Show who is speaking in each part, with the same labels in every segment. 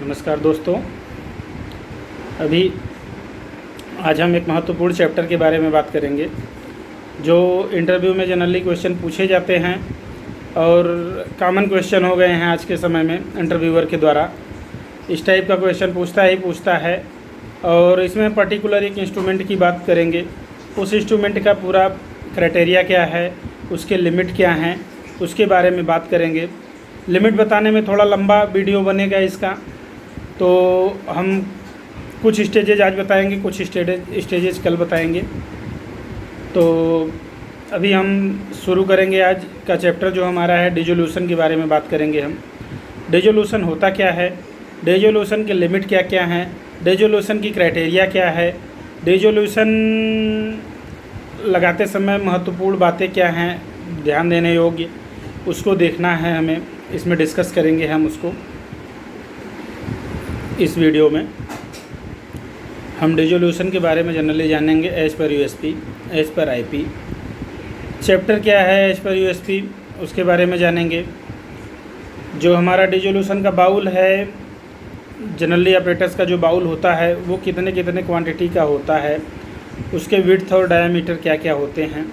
Speaker 1: नमस्कार दोस्तों। अभी आज हम एक महत्वपूर्ण चैप्टर के बारे में बात करेंगे जो इंटरव्यू में जनरली क्वेश्चन पूछे जाते हैं और कॉमन क्वेश्चन हो गए हैं आज के समय में इंटरव्यूअर के द्वारा। इस टाइप का क्वेश्चन पूछता है और इसमें पर्टिकुलर एक इंस्ट्रूमेंट की बात करेंगे। उस इंस्ट्रूमेंट का पूरा क्राइटेरिया क्या है, उसके लिमिट क्या हैं, उसके बारे में बात करेंगे। लिमिट बताने में थोड़ा लंबा वीडियो बनेगा इसका, तो हम कुछ स्टेजेज आज बताएंगे, कुछ स्टेजेज कल बताएंगे। तो अभी हम शुरू करेंगे आज का चैप्टर जो हमारा है डिसोल्यूशन के बारे में बात करेंगे हम। डिसोल्यूशन होता क्या है, डिसोल्यूशन के लिमिट क्या क्या हैं, डिसोल्यूशन की क्राइटेरिया क्या है, डिसोल्यूशन लगाते समय महत्वपूर्ण बातें क्या हैं, ध्यान देने योग्य, उसको देखना है हमें। इसमें डिस्कस करेंगे हम उसको। इस वीडियो में हम डिसोल्यूशन के बारे में जनरली जानेंगे as per USP, as per IP. Chapter क्या है एज पर यूएसपी, उसके बारे में जानेंगे। जो हमारा डिसोल्यूशन का बाउल है, जनरली ऑपरेटर्स का जो बाउल होता है वो कितने कितने क्वांटिटी का होता है, उसके विड्थ और डायामीटर क्या क्या होते हैं,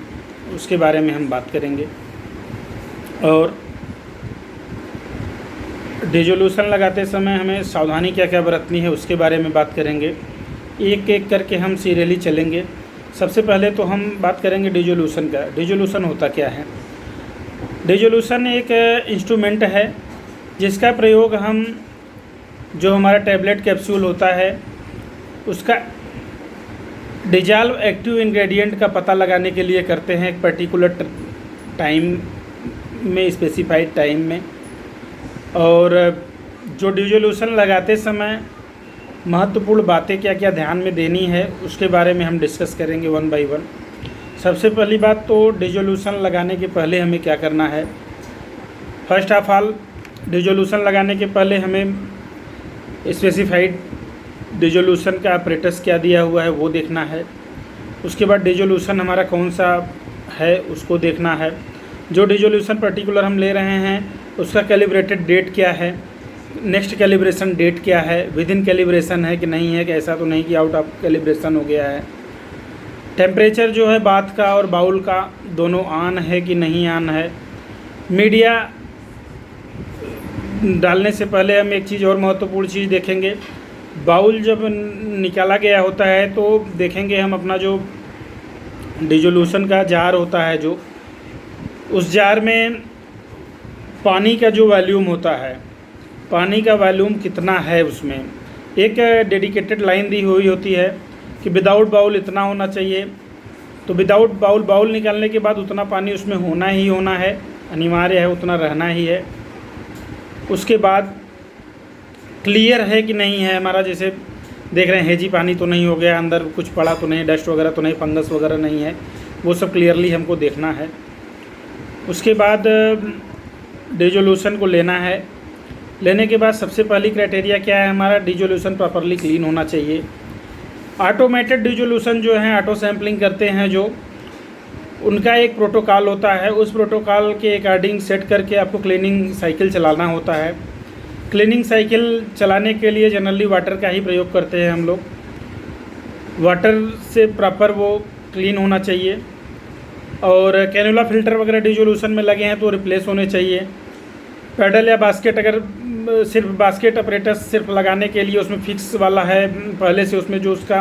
Speaker 1: उसके बारे में हम बात करेंगे। और डिसोल्यूशन लगाते समय हमें सावधानी क्या क्या बरतनी है उसके बारे में बात करेंगे। एक एक करके हम सीरियली चलेंगे। सबसे पहले तो हम बात करेंगे डिसोल्यूशन का। डिसोल्यूशन होता क्या है? डिसोल्यूशन एक इंस्ट्रूमेंट है जिसका प्रयोग हम, जो हमारा टैबलेट कैप्सूल होता है उसका डिजॉल्व एक्टिव इंग्रेडिएंट का पता लगाने के लिए करते हैं एक पर्टिकुलर टाइम में, स्पेसिफाइड टाइम में। और जो डिसोल्यूशन लगाते समय महत्वपूर्ण बातें क्या क्या ध्यान में देनी है उसके बारे में हम डिस्कस करेंगे वन बाय वन। सबसे पहली बात तो डिसोल्यूशन लगाने के पहले हमें क्या करना है। फर्स्ट ऑफ ऑल, डिसोल्यूशन लगाने के पहले हमें स्पेसिफाइड डिसोल्यूशन का ऑपरेटर्स क्या दिया हुआ है वो देखना है। उसके बाद डिसोल्यूशन हमारा कौन सा है उसको देखना है। जो डिसोल्यूशन पर्टिकुलर हम ले रहे हैं उसका कैलिब्रेटेड डेट क्या है, नेक्स्ट कैलिब्रेशन डेट क्या है, विद इन कैलिब्रेशन है कि नहीं है, कि ऐसा तो नहीं कि आउट ऑफ कैलिब्रेशन हो गया है। टेम्परेचर जो है बाथ का और बाउल का दोनों ऑन है कि नहीं ऑन है। मीडिया डालने से पहले हम एक चीज़ और महत्वपूर्ण चीज़ देखेंगे। बाउल जब निकाला गया होता है तो देखेंगे हम अपना जो डिसोल्यूशन का जार होता है, जो उस जार में पानी का जो वॉल्यूम होता है, पानी का वॉल्यूम कितना है, उसमें एक डेडिकेटेड लाइन दी हुई होती है कि विदाउट बाउल इतना होना चाहिए। तो विदाउट बाउल निकालने के बाद उतना पानी उसमें होना ही होना है, अनिवार्य है, उतना रहना ही है। उसके बाद क्लियर है कि नहीं है हमारा, जैसे देख रहे हैं हेजी पानी तो नहीं हो गया, अंदर कुछ पड़ा तो नहीं, डस्ट वगैरह तो नहीं, फंगस वगैरह नहीं है, वो सब क्लियरली हमको देखना है। उसके बाद डिसोल्यूशन को लेना है। लेने के बाद सबसे पहली क्राइटेरिया क्या है हमारा, डिसोल्यूशन प्रॉपरली क्लीन होना चाहिए। ऑटोमेटेड डिसोल्यूशन जो है, ऑटो सैम्पलिंग करते हैं जो, उनका एक प्रोटोकॉल होता है। उस प्रोटोकॉल के अकॉर्डिंग सेट करके आपको क्लीनिंग साइकिल चलाना होता है। क्लीनिंग साइकिल चलाने के लिए जनरली वाटर का ही प्रयोग करते हैं हम लोग। वाटर से प्रॉपर वो क्लीन होना चाहिए। और कैनुला फ़िल्टर वगैरह डिसोल्यूशन में लगे हैं तो रिप्लेस होने चाहिए। पैडल या बास्केट, अगर सिर्फ बास्केट ऑपरेटर्स सिर्फ लगाने के लिए उसमें फिक्स वाला है पहले से, उसमें जो उसका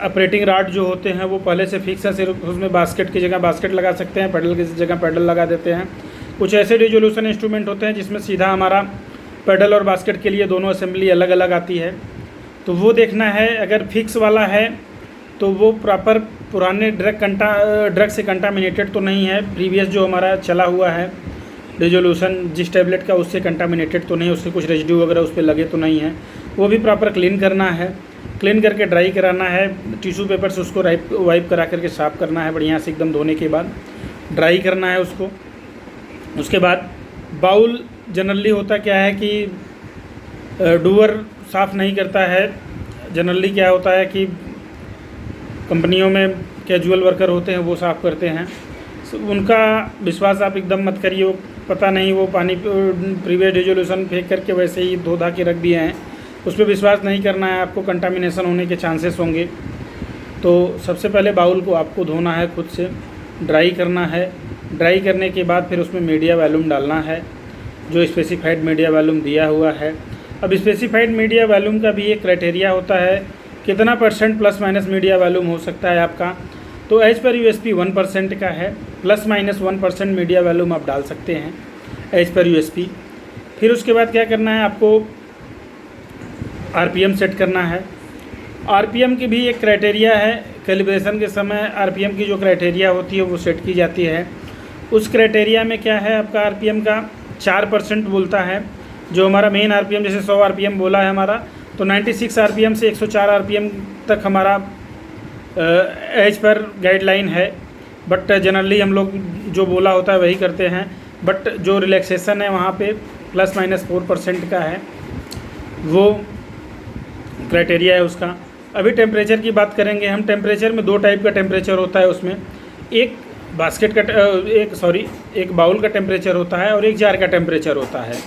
Speaker 1: ऑपरेटिंग रॉड जो होते हैं वो पहले से फिक्स है, सिर्फ उसमें बास्केट की जगह बास्केट लगा सकते हैं, पैडल की जगह पैडल लगा देते हैं। कुछ ऐसे डिसोल्यूशन इंस्ट्रूमेंट होते हैं जिसमें सीधा हमारा पैडल और बास्केट के लिए दोनों असेंबली अलग अलग आती है, तो वो देखना है। अगर फिक्स वाला है तो वो प्रॉपर पुराने ड्रग से कंटामिनेटेड तो नहीं है, प्रीवियस जो हमारा चला हुआ है डिसोल्यूशन जिस टैबलेट का उससे कंटामिनेटेड तो नहीं, उसके कुछ रेजिड्यू वगैरह उस पर लगे तो नहीं है, वो भी प्रॉपर क्लीन करना है। क्लीन करके ड्राई कराना है, टिश्यू पेपर से उसको वाइप करा करके साफ़ करना है बढ़िया से, एकदम धोने के बाद ड्राई करना है उसको। उसके बाद बाउल जनरली होता क्या है कि डूअर साफ़ नहीं करता है। जनरली क्या होता है कि कंपनियों में कैजुअल वर्कर होते हैं वो साफ़ करते हैं, उनका विश्वास आप एकदम मत करिए। पता नहीं वो पानी प्रीवियस डिजोल्यूशन फेंक करके वैसे ही धो धा के रख दिए हैं, उस पर विश्वास नहीं करना है आपको, कंटामिनेशन होने के चांसेस होंगे। तो सबसे पहले बाउल को आपको धोना है, खुद से ड्राई करना है। ड्राई करने के बाद फिर उसमें मीडिया वॉल्यूम डालना है, जो स्पेसिफाइड मीडिया वॉल्यूम दिया हुआ है। अब स्पेसिफाइड मीडिया वॉल्यूम का भी एक क्राइटेरिया होता है, कितना percent plus minus media volume हो सकता है आपका। तो एज पर यूएसपी 1% का है, प्लस माइनस 1% मीडिया वॉल्यूम आप डाल सकते हैं एज पर यूएसपी। फिर उसके बाद क्या करना है, आपको आरपीएम सेट करना है। आरपीएम की भी एक क्राइटेरिया है, कैलिब्रेशन के समय आरपीएम की जो क्राइटेरिया होती है वो सेट की जाती है। उस क्राइटेरिया में क्या है, आपका आरपीएम का 4% बोलता है, जो हमारा मेन आरपीएम जैसे 100 आरपीएम बोला है हमारा, तो 96 आरपीएम से 104 आरपीएम तक हमारा एज पर गाइडलाइन है। बट जनरली हम लोग जो बोला होता है वही करते हैं, बट जो रिलैक्सेशन है वहाँ पे प्लस माइनस 4% का है, वो क्राइटेरिया है उसका। अभी टेम्परेचर की बात करेंगे हम। टेम्परेचर में 2 टाइप का टेम्परेचर होता है उसमें, एक बास्केट का एक बाउल का टेम्परेचर होता है और एक जार का टेम्परेचर होता है।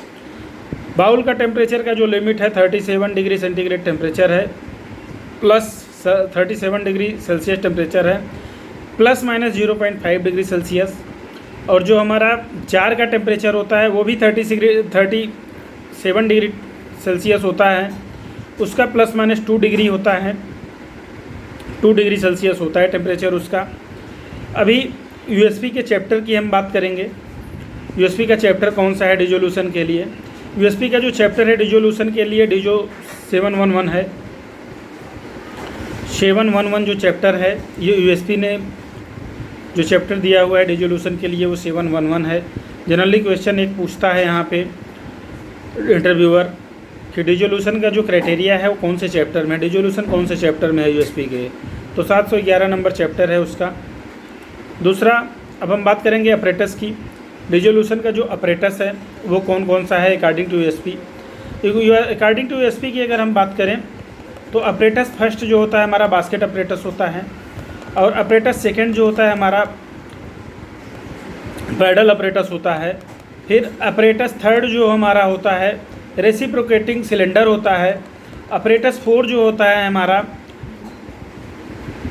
Speaker 1: बाउल का टेम्परेचर का जो लिमिट है 37 डिग्री सेंटीग्रेड टेम्परेचर है, प्लस 37 डिग्री सेल्सियस टेम्परेचर है, प्लस माइनस 0.5 डिग्री सेल्सियस। और जो हमारा जार का टेम्परेचर होता है वो भी 37 डिग्री सेल्सियस होता है, उसका प्लस माइनस 2 डिग्री होता है, 2 डिग्री सेल्सियस होता है टेम्परेचर उसका। अभी यूएसपी के चैप्टर की हम बात करेंगे। यूएसपी का चैप्टर कौन सा है डिजोल्यूशन के लिए? यूएसपी का जो चैप्टर है डिजोल्यूशन के लिए डिजो 711 है। 711 जो चैप्टर है, ये यूएसपी ने जो चैप्टर दिया हुआ है डिजोल्यूशन के लिए वो 711 है। जनरली क्वेश्चन एक पूछता है यहाँ पे इंटरव्यूअर कि डिजोल्यूशन का जो क्राइटेरिया है वो कौन से चैप्टर में, डिजोल्यूशन कौन से चैप्टर में है यूएसपी के, तो 711 नंबर चैप्टर है उसका। दूसरा, अब हम बात करेंगे अपरेटस की। डिजोल्यूशन का जो अपरेटस है वो कौन कौन सा है according to USP. According to USP की अगर हम बात करें तो अपरेटस फर्स्ट जो होता है हमारा बास्केट अपरेटस होता है, और अपरेटस सेकंड जो होता है हमारा पैडल अपरेटस होता है। फिर अपरेटस थर्ड जो हमारा होता है रेसिप्रोकेटिंग सिलेंडर होता है। अपरेटस 4 जो होता है हमारा,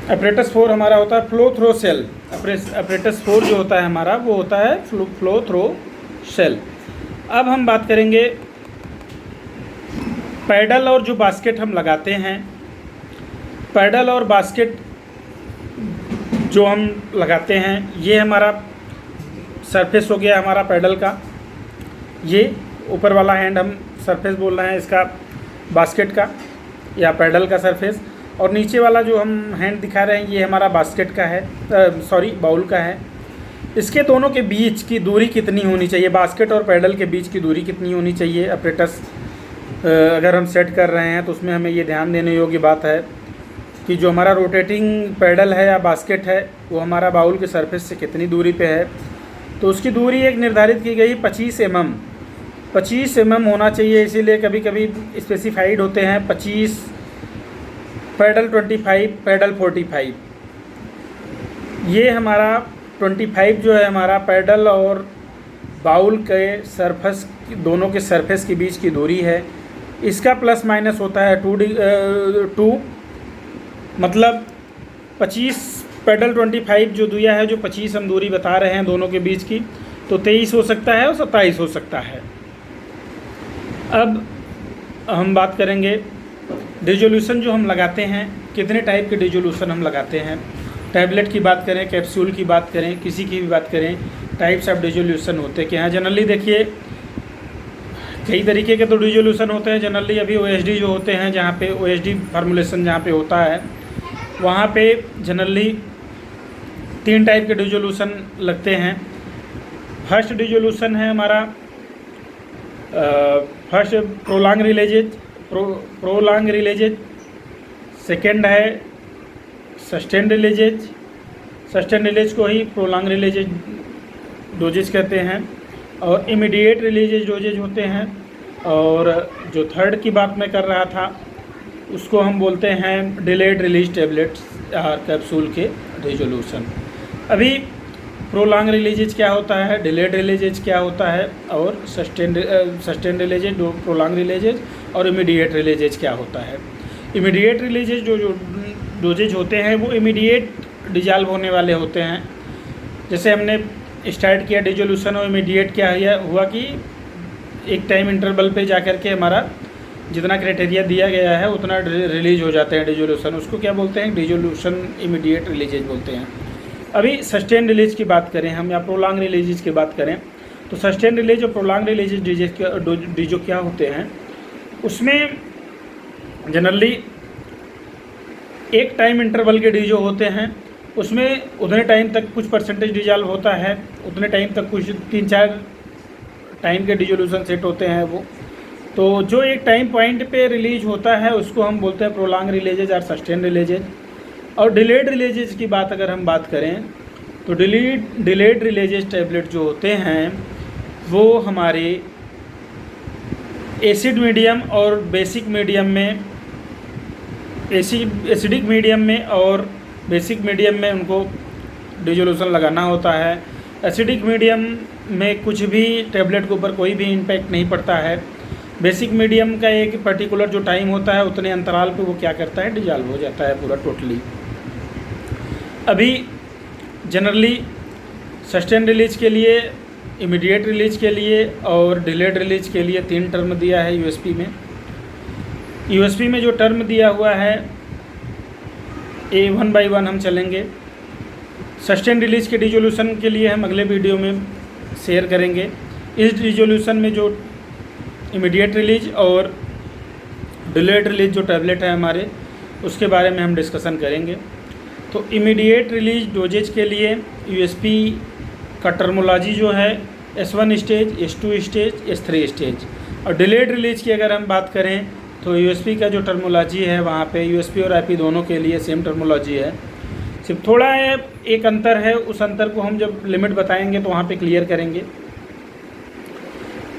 Speaker 1: अपरेटस 4 हमारा होता है फ्लो थ्रो सेल। अपरेटस 4 जो होता है हमारा वो होता है फ्लो थ्रो सेल। अब हम बात करेंगे पैडल और जो बास्केट हम लगाते हैं, पैडल और बास्केट जो हम लगाते हैं, ये हमारा सरफेस हो गया हमारा पैडल का, ये ऊपर वाला हैंड हम सरफेस बोल रहे हैं इसका बास्केट का या पैडल का सरफेस, और नीचे वाला जो हम हैंड दिखा रहे हैं ये हमारा बास्केट का है, बाउल का है। इसके दोनों के बीच की दूरी कितनी होनी चाहिए, बास्केट और पैडल के बीच की दूरी कितनी होनी चाहिए अपरेटस अगर हम सेट कर रहे हैं, तो उसमें हमें ये ध्यान देने योग्य बात है कि जो हमारा रोटेटिंग पैडल है या बास्केट है वो हमारा बाउल के सरफेस से कितनी दूरी पे है। तो उसकी दूरी एक निर्धारित की गई 25 mm होना चाहिए। इसीलिए कभी कभी स्पेसिफाइड होते हैं 25, पैडल 25, पैडल 45। ये हमारा 25 जो है हमारा पैडल और बाउल के सरफेस दोनों के सरफेस के बीच की दूरी है। इसका प्लस माइनस होता है 2, मतलब 25 पैडल 25 जो दिया है, जो 25 हम दूरी बता रहे हैं दोनों के बीच की, तो 23 हो सकता है और 27 हो सकता है। अब हम बात करेंगे डिजोल्यूशन जो हम लगाते हैं, कितने टाइप के डिजोल्यूशन हम लगाते हैं। टैबलेट की बात करें, कैप्सूल की बात करें, किसी की भी बात करें, टाइप्स ऑफ डिजोल्यूशन होते क्या हैं। जनरली देखिए कई तरीके के तो डिजोल्यूशन होते हैं। जनरली अभी ओएसडी जो होते हैं, जहाँ पे ओएसडी फार्मूलेशन जहाँ पे होता है वहाँ पे जनरली 3 टाइप के डिजोल्यूशन लगते हैं। फर्स्ट डिजोल्यूशन है हमारा फर्स्ट प्रोलॉन्ग रिलीजेज, सेकेंड है सस्टेन रिलीजेज को ही प्रोलॉन्ग रिलीजेज डोजेज कहते हैं, और इमीडिएट रिलीजेज डोजेज होते हैं। और जो थर्ड की बात मैं कर रहा था उसको हम बोलते हैं डिलेड रिलीज टेबलेट्स या कैप्सूल के डिजोल्यूशन। अभी प्रोलॉन्ग रिलीजेज क्या होता है, डिलेड रिलीजेज क्या होता है, और सस्टेन रिलीजेज, प्रोलॉन्ग रिलीजेज और इमीडिएट रिलीजेज क्या होता है। इमीडिएट रिलीजेज जो डोजेज होते हैं वो इमीडिएट डिजॉल्व होने वाले होते हैं। जैसे हमने स्टार्ट किया डिजोल्यूशन, और इमीडिएट क्या हुआ कि एक टाइम इंटरवल पे जा कर के हमारा जितना क्राइटेरिया दिया गया है उतना रिलीज हो जाते हैं डिजोल्यूशन, उसको क्या बोलते हैं, डिजोल्यूशन इमीडिएट रिलीजेज बोलते हैं। अभी सस्टेन रिलीज की बात करें हम, या प्रोलॉन्ग रिलीजेज की बात करें, तो सस्टेन रिलीज और प्रोलॉन्ग रिलीजेज डीजो क्या होते हैं, उसमें जनरली एक टाइम इंटरवल के डीजो होते हैं, उसमें उतने टाइम तक कुछ परसेंटेज डिजॉल्व होता है, उतने टाइम तक कुछ 3-4 टाइम के डिजोल्यूशन सेट होते हैं वो। तो जो एक टाइम पॉइंट पे रिलीज होता है उसको हम बोलते हैं प्रोलॉन्ग रिलीजेज और सस्टेन रिलीजेज। और डिलेड रिलीजेज की बात अगर हम बात करें तो डिलेड रिलीजेज टैबलेट जो होते हैं वो हमारे एसिड मीडियम और बेसिक मीडियम में, एसिडिक मीडियम में और बेसिक मीडियम में उनको डिजोल्यूशन लगाना होता है। एसिडिक मीडियम में कुछ भी टैबलेट के ऊपर कोई भी इम्पैक्ट नहीं पड़ता है। बेसिक मीडियम का एक पर्टिकुलर जो टाइम होता है उतने अंतराल पे वो क्या करता है, डिजॉल्व हो जाता है पूरा टोटली। अभी जनरली सस्टेन रिलीज के लिए, इमीडिएट रिलीज के लिए और डिलेड रिलीज के लिए 3 टर्म दिया है यूएसपी में। यूएसपी में जो टर्म दिया हुआ है ए 1 बाई 1 हम चलेंगे। सस्टेन रिलीज के डिजोल्यूशन के लिए हम अगले वीडियो में शेयर करेंगे। इस डिजोल्यूशन में जो इमीडिएट रिलीज और डिलेड रिलीज जो टैबलेट है हमारे, उसके बारे में हम डिस्कशन करेंगे। तो इमीडिएट रिलीज डोजेज के लिए यूएसपी का टर्मोलॉजी जो है S1 stage, S2 stage, S3 stage. और डिलेड रिलीज की अगर हम बात करें तो यूएसपी का जो टर्मोलॉजी है वहाँ पे यूएसपी और आईपी दोनों के लिए सेम टर्मोलॉजी है, सिर्फ थोड़ा है एक अंतर है। उस अंतर को हम जब लिमिट बताएंगे तो वहाँ पे क्लियर करेंगे।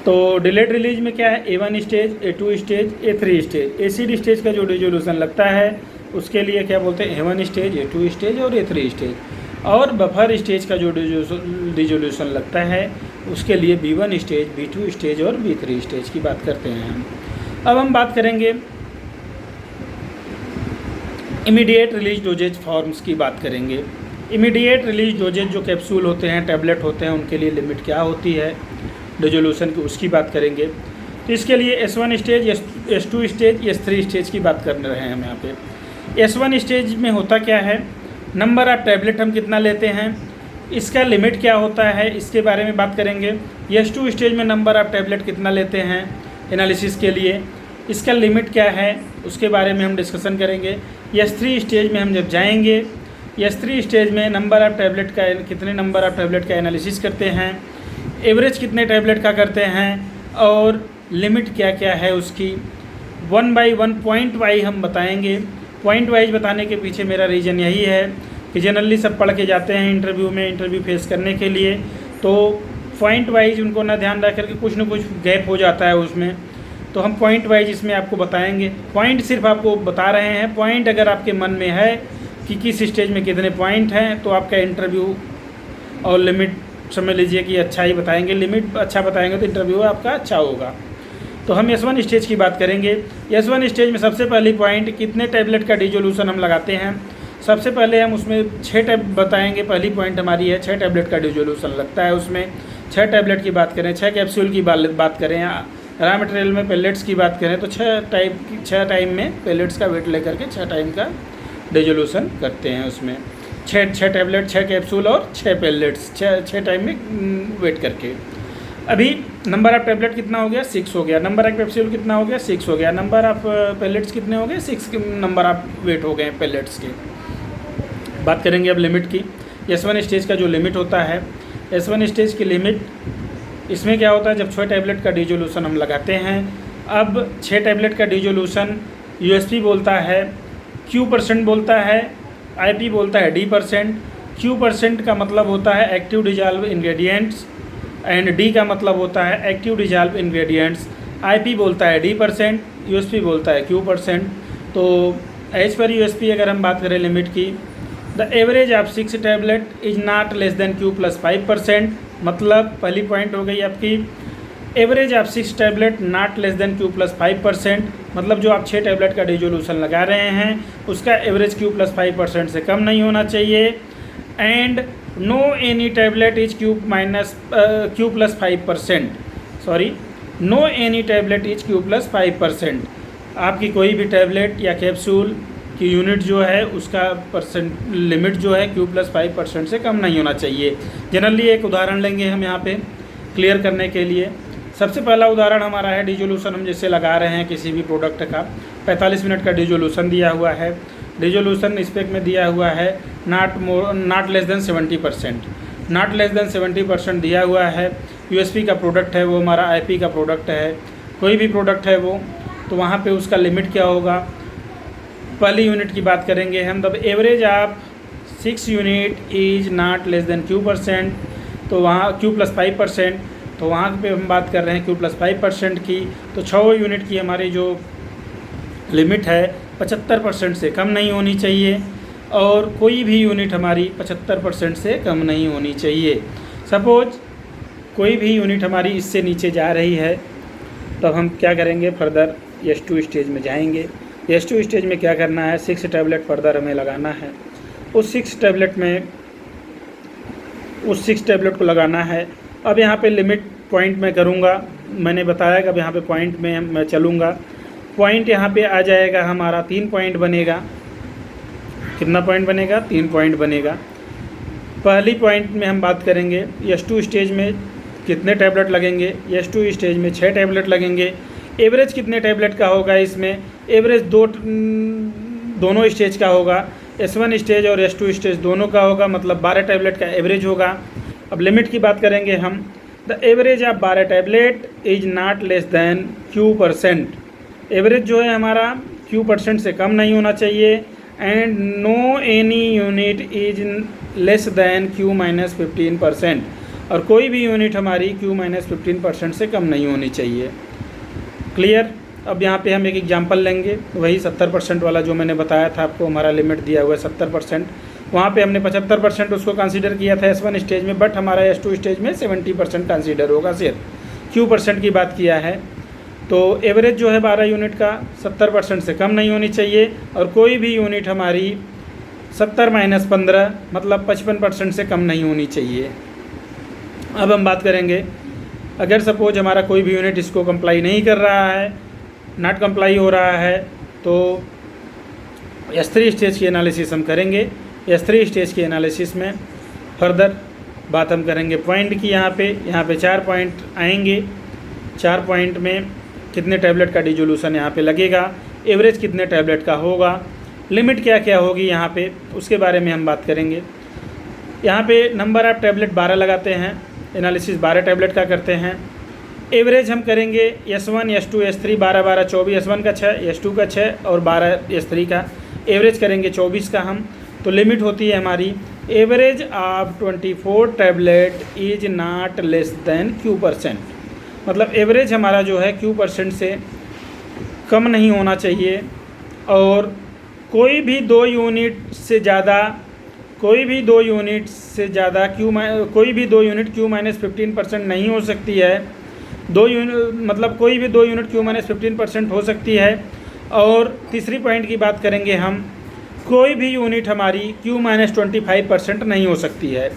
Speaker 1: तो डिलेड रिलीज में क्या है, A1 stage, A2 stage, A3 stage. Acid stage का जो डिजोल्यूशन लगता है उसके लिए क्या बोलते हैं, A1 स्टेज, A2 स्टेज और A3 स्टेज। और बफर स्टेज का जो डिजोल्यूशन लगता है उसके लिए B1 स्टेज, B2 स्टेज और B3 स्टेज की बात करते हैं हम। अब हम बात करेंगे इमीडिएट रिलीज डोजेज फॉर्म्स की बात करेंगे। इमीडिएट रिलीज डोजेज जो कैप्सूल होते हैं, टैबलेट होते हैं, उनके लिए लिमिट क्या होती है डिजोल्यूशन की, उसकी बात करेंगे। तो इसके लिए S1 stage, S2 stage, S3 stage की बात कर रहे हैं हम यहाँ पे। S1 स्टेज में होता क्या है, नंबर ऑफ टैबलेट हम कितना लेते हैं, इसका लिमिट क्या होता है, इसके बारे में बात करेंगे। S2 स्टेज में नंबर ऑफ टैबलेट कितना लेते हैं एनालिसिस के लिए, इसका लिमिट क्या है, उसके बारे में हम डिस्कशन करेंगे। S3 स्टेज में हम जब जाएंगे, S3 स्टेज में नंबर ऑफ टैबलेट का, कितने नंबर ऑफ टैबलेट का एनालिसिस करते हैं, एवरेज कितने टैबलेट का करते हैं और लिमिट क्या क्या है उसकी, 1 बाई 1 पॉइंट वाइज हम बताएंगे। पॉइंट वाइज बताने के पीछे मेरा रीज़न यही है कि जनरली सब पढ़ के जाते हैं इंटरव्यू में, इंटरव्यू फेस करने के लिए, तो पॉइंट वाइज उनको ना ध्यान रख करके कुछ ना कुछ गैप हो जाता है उसमें। तो हम पॉइंट वाइज इसमें आपको बताएंगे। पॉइंट सिर्फ आपको बता रहे हैं, पॉइंट अगर आपके मन में है कि किस स्टेज में कितने पॉइंट हैं तो आपका इंटरव्यू और लिमिट समझ लीजिए कि अच्छा ही बताएंगे। लिमिट अच्छा बताएंगे तो इंटरव्यू आपका अच्छा होगा। तो हम S1 स्टेज की बात करेंगे। S1 स्टेज में सबसे पहली पॉइंट, कितने टैबलेट का डिजोल्यूशन हम लगाते हैं। सबसे पहले हम उसमें 6 टैब बताएंगे। पहली पॉइंट हमारी है 6 टैबलेट का डिजोल्यूशन लगता है उसमें। 6 टैबलेट की बात करें, 6 कैप्सूल की बात करें, रॉ मटेरियल में पेलेट्स की बात करें तो 6 टाइम में पेलेट्स का वेट लेकर के 6 टाइम का डिजोल्यूशन करते हैं उसमें। 6 टैबलेट, 6 कैप्सूल और 6 पेलेट्स, 6 टाइम में वेट करके। अभी नंबर ऑफ टैबलेट कितना हो गया, 6 हो गया। नंबर ऑफ कैप्सूल कितना हो गया, 6 हो गया। नंबर ऑफ पेलेट्स कितने हो गए, 6 नंबर ऑफ वेट हो गए पेलेट्स के। बात करेंगे अब लिमिट की। S1 स्टेज का जो लिमिट होता है, S1 स्टेज की लिमिट, इसमें क्या होता है, जब 6 टैबलेट का डिजोल्यूशन हम लगाते हैं, अब 6 टैबलेट का डिजोल्यूशन यूएसपी बोलता है, Q% बोलता है, IP बोलता है D%। Q% का मतलब होता है active dissolve ingredients and D का मतलब होता है एक्टिव डिजॉल्व इंग्रेडिएंट्स। IP बोलता है D%, यूएसपी बोलता है Q%। तो एज पर यूएसपी अगर हम बात करें लिमिट की, the average of 6 tablet is not less than Q plus 5%। मतलब पहली पॉइंट हो गई आपकी average of 6 tablet not less than Q plus 5%। मतलब जो आप 6 टैबलेट का डिजोल्यूशन लगा रहे हैं उसका एवरेज Q प्लस 5% से कम नहीं होना चाहिए। And no any tablet is Q plus 5%। Sorry, no any tablet is Q plus 5%। आपकी कोई भी टैबलेट या कैप्सूल की यूनिट जो है उसका परसेंट लिमिट जो है Q प्लस 5% से कम नहीं होना चाहिए। जनरली एक उदाहरण लेंगे हम यहाँ पे क्लियर करने के लिए। सबसे पहला उदाहरण हमारा है डिजोल्यूशन हम जैसे लगा रहे हैं किसी भी प्रोडक्ट का, 45 मिनट का डिजोल्यूशन दिया हुआ है। डिजोल्यूशन स्पेक में दिया हुआ है not less then 70%। Not less then 70% दिया हुआ है। USP का प्रोडक्ट है वो, हमारा IP का प्रोडक्ट है, कोई भी प्रोडक्ट है वो, तो वहाँ पे उसका लिमिट क्या होगा। पहली यूनिट की बात करेंगे हम, तब average of 6 unit is not less than Q%, तो वहाँ Q प्लस 5%, तो वहाँ पे हम बात कर रहे हैं Q प्लस 5% की। तो 6 यूनिट की हमारी जो लिमिट है 75% से कम नहीं होनी चाहिए और कोई भी यूनिट हमारी 75% से कम नहीं होनी चाहिए। सपोज कोई भी यूनिट हमारी इससे नीचे जा रही है तब हम क्या करेंगे, फर्दर S2 स्टेज में जाएंगे। S2 स्टेज में क्या करना है, 6 टैबलेट फर्दर हमें लगाना है। उस 6 टैबलेट को लगाना है। अब यहाँ पे लिमिट पॉइंट मैं करूँगा, मैंने बताया कि अब यहाँ पे पॉइंट में मैं चलूँगा। पॉइंट यहाँ पे आ जाएगा हमारा 3 पॉइंट बनेगा। कितना पॉइंट बनेगा, 3 पॉइंट बनेगा। पहली पॉइंट में हम बात करेंगे S2 स्टेज में कितने टैबलेट लगेंगे। S2 स्टेज में 6 टैबलेट लगेंगे। एवरेज कितने टैबलेट का होगा, इसमें एवरेज दोनों स्टेज का होगा, S1 स्टेज और S2 स्टेज दोनों का होगा, मतलब 12 टैबलेट का एवरेज होगा। अब लिमिट की बात करेंगे हम, the average of 12 tablet is not less than Q%। Average जो है हमारा Q% से कम नहीं होना चाहिए। And no any unit is less than Q minus 15%, और कोई भी यूनिट हमारी Q माइनस 15% से कम नहीं होनी चाहिए। क्लियर। अब यहाँ पे हम एक एग्जांपल लेंगे, वही 70% वाला जो मैंने बताया था आपको, हमारा लिमिट दिया हुआ है 70%। वहाँ पे हमने 75% उसको कंसीडर किया था S1 स्टेज में, बट हमारा S2 स्टेज में 70% कंसीडर होगा। सिर्फ Q% की बात किया है। तो एवरेज जो है 12 यूनिट का 70% से कम नहीं होनी चाहिए और कोई भी यूनिट हमारी 70 माइनस 15 मतलब 55% से कम नहीं होनी चाहिए। अब हम बात करेंगे, अगर सपोज हमारा कोई भी यूनिट इसको कंप्लाई नहीं कर रहा है, नॉट कंप्लाई हो रहा है, तो S3 स्टेज की एनालिसिस हम करेंगे। S3 स्टेज की एनालिसिस में फर्दर बात हम करेंगे पॉइंट की। यहाँ पे 4 पॉइंट आएंगे। 4 पॉइंट में कितने टैबलेट का डिजोल्यूशन यहाँ पे लगेगा, एवरेज कितने टैबलेट का होगा, लिमिट क्या क्या होगी यहाँ पे, उसके बारे में हम बात करेंगे। यहाँ पे नंबर ऑफ टैबलेट 12 लगाते हैं, एनालिसिस 12 टैबलेट का करते हैं। एवरेज हम करेंगे S1 S2 S3 12 12 24, S1 का 6 S2 का 6 और 12 S3 का, एवरेज करेंगे 24 का हम। तो लिमिट होती है हमारी average of 24 tablet is not less than Q%। मतलब एवरेज हमारा जो है Q% से कम नहीं होना चाहिए और कोई भी 2 यूनिट से ज़्यादा कोई भी 2 यूनिट Q माइनस 15% नहीं हो सकती है। 2 यूनिट मतलब कोई भी 2 यूनिट Q माइनस 15% हो सकती है। और तीसरी पॉइंट की बात करेंगे हम, कोई भी यूनिट हमारी Q माइनस 25% नहीं हो सकती है।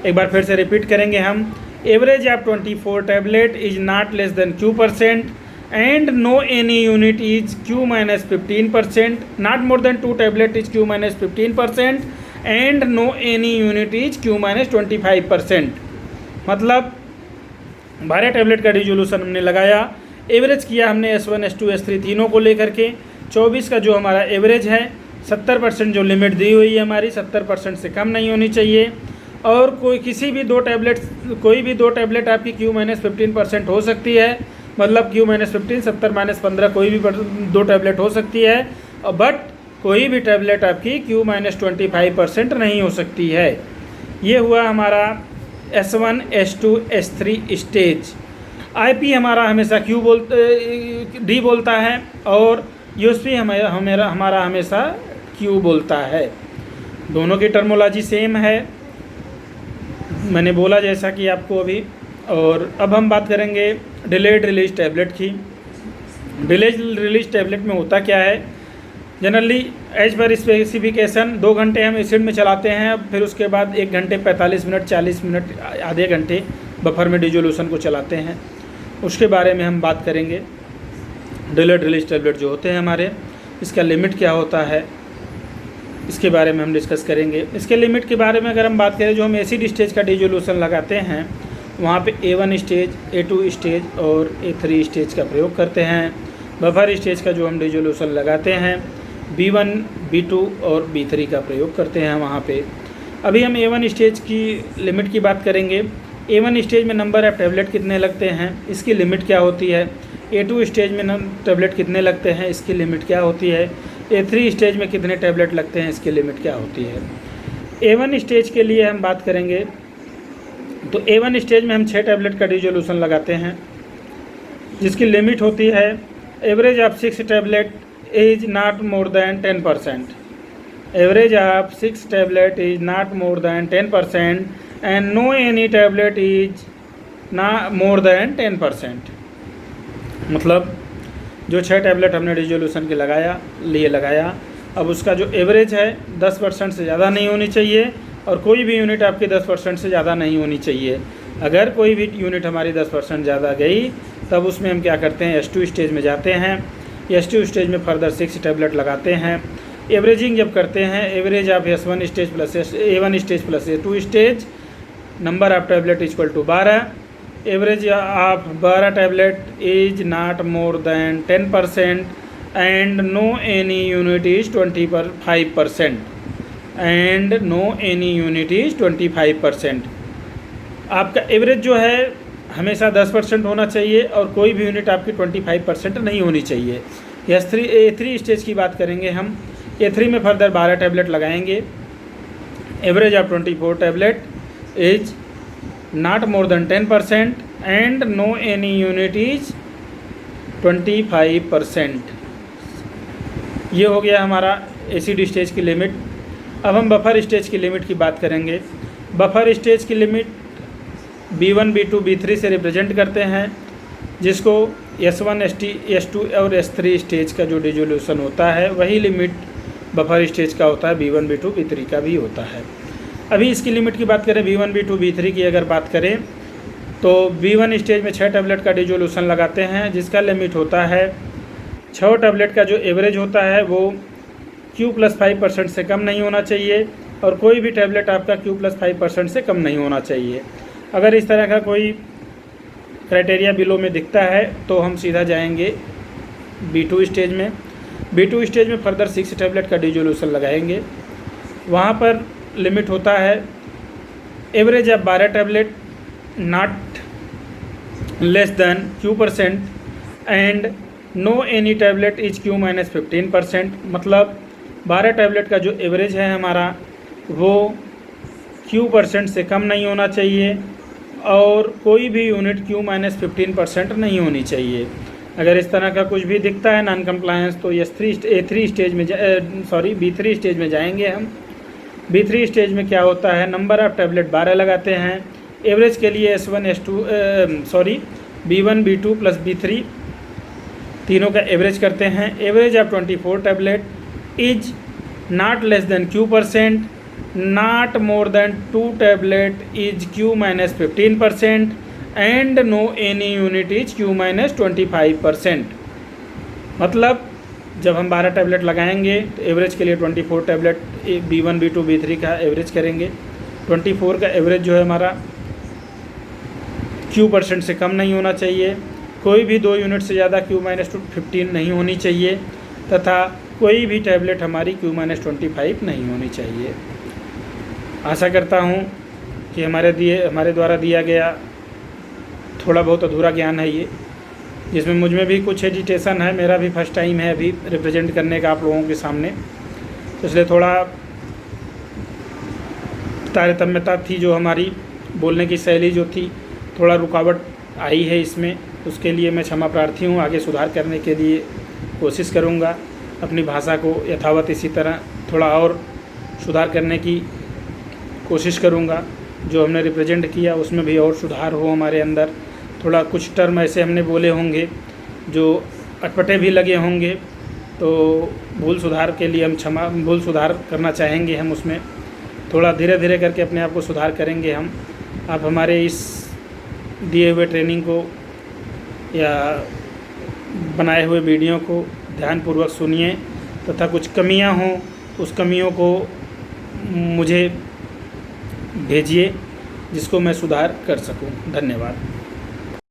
Speaker 1: एक बार फिर से रिपीट करेंगे हम, average of 24 tablet is not less than Q% and no any unit is Q minus 15%, not more than 2 tablet is Q minus 15% and no any unit is Q minus 25%। मतलब 12 टैबलेट का dissolution हमने लगाया, average किया हमने S1 S2 S3 तीनों को लेकर के। 24 का जो हमारा एवरेज है, 70% जो लिमिट दी हुई है हमारी 70% से कम नहीं होनी चाहिए। और कोई भी दो टैबलेट आपकी Q माइनस 15% हो सकती है, मतलब Q माइनस 15 70 माइनस 15 कोई भी 2 टैबलेट हो सकती है, बट कोई भी टैबलेट आपकी Q माइनस 25% नहीं हो सकती है। ये हुआ हमारा S1 S2 S3 stage. IP हमारा हमेशा D बोलता है और USP हमारा हमेशा Q बोलता है। दोनों की टर्मोलॉजी सेम है, मैंने बोला जैसा कि आपको अभी। और अब हम बात करेंगे डिलेड रिलीज टैबलेट की। डिलेड रिलीज टैबलेट में होता क्या है, जनरली एज पर स्पेसिफिकेशन 2 घंटे हम एसिड में चलाते हैं, फिर उसके बाद 1 घंटे 45 मिनट 40 मिनट आधे घंटे बफर में डिजोल्यूशन को चलाते हैं। उसके बारे में हम बात करेंगे। डिलेड रिलीज टैबलेट जो होते हैं हमारे, इसका लिमिट क्या होता है, इसके बारे में हम डिस्कस करेंगे। इसके लिमिट के बारे में अगर हम बात करें, जो हम एसिड स्टेज का डिजोल्यूशन लगाते हैं वहाँ पे A1 स्टेज, A2 स्टेज और A3 स्टेज का प्रयोग करते हैं। बफर स्टेज का जो हम डिजोल्यूशन लगाते हैं B1, B2 और B3 का प्रयोग करते हैं वहाँ पे। अभी हम A1 स्टेज की लिमिट की बात करेंगे। A1 स्टेज में नंबर ऑफ टैबलेट कितने लगते हैं, इसकी लिमिट क्या होती है। A2 स्टेज में टैबलेट कितने लगते हैं, इसकी लिमिट क्या होती है। A3 स्टेज में कितने टैबलेट लगते हैं, इसकी लिमिट क्या होती है। A1 स्टेज के लिए हम बात करेंगे तो A1 स्टेज में हम 6 टैबलेट का डिजोल्यूशन लगाते हैं, जिसकी लिमिट होती है average of 6 tablet is not more than 10%। Average of 6 tablet is not more than 10% and no any tablet is ना मोर दैन 10%। मतलब जो 6 टैबलेट हमने डिजोल्यूशन के लगाया, अब उसका जो एवरेज है 10% से ज़्यादा नहीं होनी चाहिए और कोई भी यूनिट आपकी 10% से ज़्यादा नहीं होनी चाहिए। अगर कोई भी यूनिट हमारी 10% ज़्यादा गई तब उसमें हम क्या करते हैं, S2 स्टेज में जाते हैं। S2 स्टेज में फर्दर 6 टैबलेट लगाते हैं। एवरेजिंग जब करते हैं, average of S1 stage plus A1 stage plus A2 stage, number of tablet equal to 12। Average of 12 tablet is not more than 10% and no any unit is 25% and no any unit is 25%। आपका average जो है हमेशा 10% होना चाहिए और कोई भी unit आपकी 25% नहीं होनी चाहिए। A3 स्टेज की बात करेंगे हम। A3 में फर्दर 12 टैबलेट लगाएंगे। Average of 24 tablet is not more than 10% and no any unit is 25%। ये हो गया हमारा एसिड स्टेज की लिमिट। अब हम बफर स्टेज की लिमिट की बात करेंगे। बफर स्टेज की लिमिट B1, B2, B3 से रिप्रेजेंट करते हैं, जिसको S1, S2 और S3 स्टेज का जो डिजोल्यूशन होता है वही लिमिट बफर स्टेज का होता है, B1, B2, B3 का भी होता है। अभी इसकी लिमिट की बात करें, B1, B2, B3 की अगर बात करें तो B1 स्टेज में 6 टैबलेट का डिजोल्यूशन लगाते हैं, जिसका लिमिट होता है 6 टैबलेट का जो एवरेज होता है वो Q+5% से कम नहीं होना चाहिए और कोई भी टैबलेट आपका Q+5% से कम नहीं होना चाहिए। अगर इस तरह का कोई क्राइटेरिया बिलो में दिखता है तो हम सीधा जाएंगे B2 स्टेज में। B2 स्टेज में फर्दर 6 टैबलेट का डिजोल्यूशन लगाएंगे। वहाँ पर लिमिट होता है average of 12 tablet not less than Q% and no any tablet is Q-15%। मतलब 12 टैबलेट का जो एवरेज है हमारा वो Q% से कम नहीं होना चाहिए और कोई भी यूनिट Q-15% नहीं होनी चाहिए। अगर इस तरह का कुछ भी दिखता है नॉन कंप्लायंस तो A3 स्टेज में B3 स्टेज में जाएंगे हम। B3 स्टेज में क्या होता है, नंबर ऑफ टैबलेट 12 लगाते हैं। एवरेज के लिए B1, B2 प्लस B3 तीनों का एवरेज करते हैं। Average of 24 tablet is not less than Q%, not more than 2 tablet is Q-15% and no any unit is Q-25%। मतलब जब हम 12 टैबलेट लगाएंगे तो एवरेज के लिए 24 टैबलेट B1, B2, B3 का एवरेज करेंगे। 24 का एवरेज जो है हमारा Q% से कम नहीं होना चाहिए, कोई भी 2 यूनिट से ज़्यादा Q-15 नहीं होनी चाहिए तथा कोई भी टैबलेट हमारी Q-25 नहीं होनी चाहिए। आशा करता हूँ कि हमारे द्वारा दिया गया थोड़ा बहुत अधूरा ज्ञान है ये, जिसमें मुझ में भी कुछ हेजिटेशन है। मेरा भी फर्स्ट टाइम है अभी रिप्रेजेंट करने का आप लोगों के सामने, तो इसलिए थोड़ा तारतम्यता थी, जो हमारी बोलने की शैली जो थी थोड़ा रुकावट आई है इसमें, उसके लिए मैं क्षमा प्रार्थी हूँ। आगे सुधार करने के लिए कोशिश करूँगा, अपनी भाषा को यथावत इसी तरह थोड़ा और सुधार करने की कोशिश करूँगा। जो हमने रिप्रेजेंट किया उसमें भी और सुधार हो हमारे अंदर। थोड़ा कुछ टर्म ऐसे हमने बोले होंगे जो अटपटे भी लगे होंगे, तो भूल सुधार के लिए हम भूल सुधार करना चाहेंगे। हम उसमें थोड़ा धीरे धीरे करके अपने आप को सुधार करेंगे हम। आप हमारे इस दिए हुए ट्रेनिंग को या बनाए हुए वीडियो को ध्यानपूर्वक सुनिए, तथा कुछ कमियां हों उस कमियों को मुझे भेजिए जिसको मैं सुधार कर सकूं। धन्यवाद।